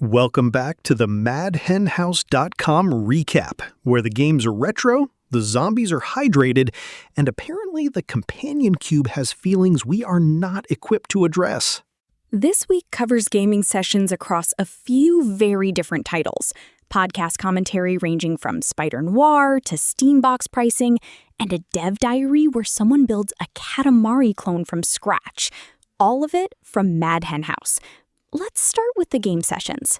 Welcome back to the madhenhouse.com recap, where the games are retro, the zombies are hydrated, and apparently the companion cube has feelings we are not equipped to address. This week covers gaming sessions across a few very different titles. Podcast commentary ranging from Spider-Noir to Steambox pricing, and a dev diary where someone builds a Katamari clone from scratch. All of it from Mad Hen House. Let's start with the game sessions.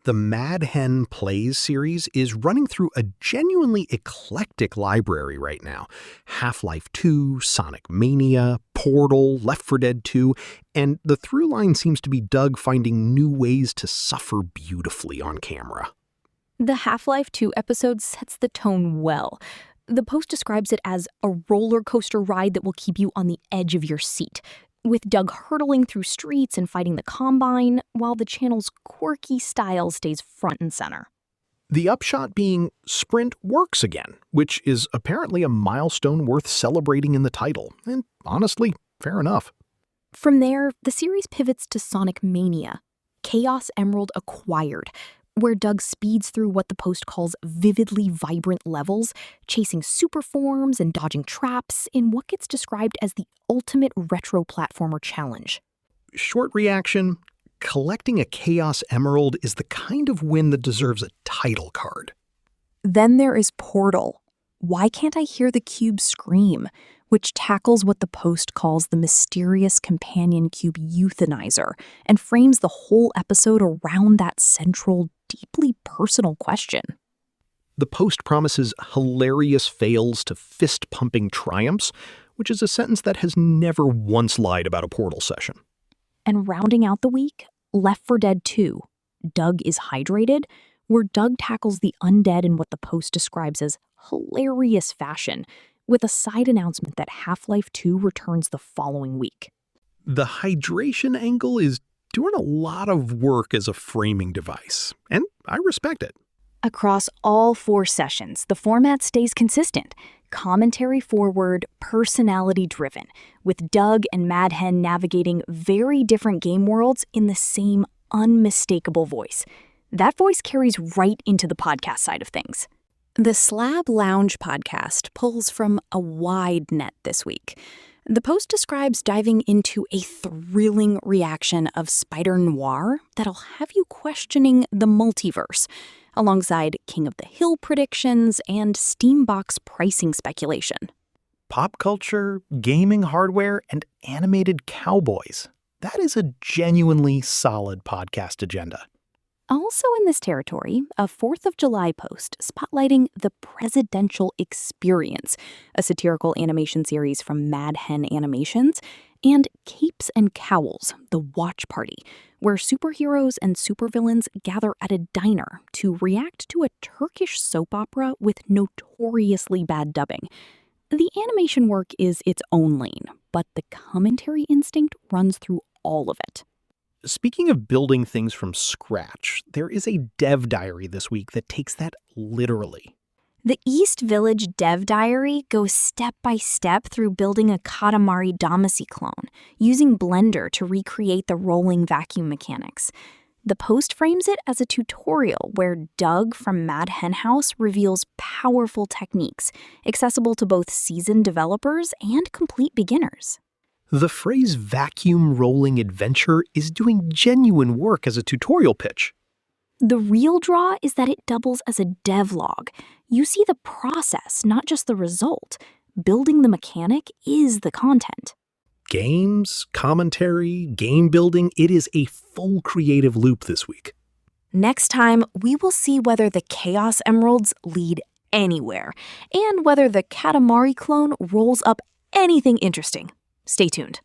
The Mad Hen Plays series is running through a genuinely eclectic library right now. Half-Life 2, Sonic Mania, Portal, Left 4 Dead 2, and the throughline seems to be Doug finding new ways to suffer beautifully on camera. The Half-Life 2 episode sets the tone well. The post describes it as a roller coaster ride that will keep you on the edge of your seat, with Doug hurtling through streets and fighting the Combine, while the channel's quirky style stays front and center. The upshot being Sprint works again, which is apparently a milestone worth celebrating in the title, and honestly, fair enough. From there, the series pivots to Sonic Mania, Chaos Emerald Acquired, where Doug speeds through what the post calls vividly vibrant levels, chasing super forms and dodging traps in what gets described as the ultimate retro platformer challenge. Short reaction, collecting a Chaos Emerald is the kind of win that deserves a title card. Then there is Portal. Why Can't I Hear the Cube Scream?, which tackles what the post calls the mysterious companion cube euthanizer and frames the whole episode around that central, deeply personal question. The post promises hilarious fails to fist-pumping triumphs, which is a sentence that has never once lied about a Portal session. And rounding out the week, Left 4 Dead 2, Doug is Hydrated, where Doug tackles the undead in what the post describes as hilarious fashion, with a side announcement that Half-Life 2 returns the following week. The hydration angle is doing a lot of work as a framing device, and I respect it. Across all 4 sessions, the format stays consistent, commentary forward, personality driven, with Doug and Mad Hen navigating very different game worlds in the same unmistakable voice. That voice carries right into the podcast side of things. The Slab Lounge podcast pulls from a wide net this week. The post describes diving into a thrilling reaction of Spider-Noir that'll have you questioning the multiverse, alongside King of the Hill predictions and Steambox pricing speculation. Pop culture, gaming hardware, and animated cowboys. That is a genuinely solid podcast agenda. Also in this territory, a 4th of July post spotlighting The Presidential Experience, a satirical animation series from Mad Hen Animations, and Capes and Cowls, The Watch Party, where superheroes and supervillains gather at a diner to react to a Turkish soap opera with notoriously bad dubbing. The animation work is its own lane, but the commentary instinct runs through all of it. Speaking of building things from scratch, there is a dev diary this week that takes that literally. The East Village Dev Diary goes step by step through building a Katamari Damacy clone, using Blender to recreate the rolling vacuum mechanics. The post frames it as a tutorial where Doug from Mad Hen House reveals powerful techniques, accessible to both seasoned developers and complete beginners. The phrase vacuum rolling adventure is doing genuine work as a tutorial pitch. The real draw is that it doubles as a devlog. You see the process, not just the result. Building the mechanic is the content. Games, commentary, game building, it is a full creative loop this week. Next time, we will see whether the Chaos Emeralds lead anywhere, and whether the Katamari clone rolls up anything interesting. Stay tuned.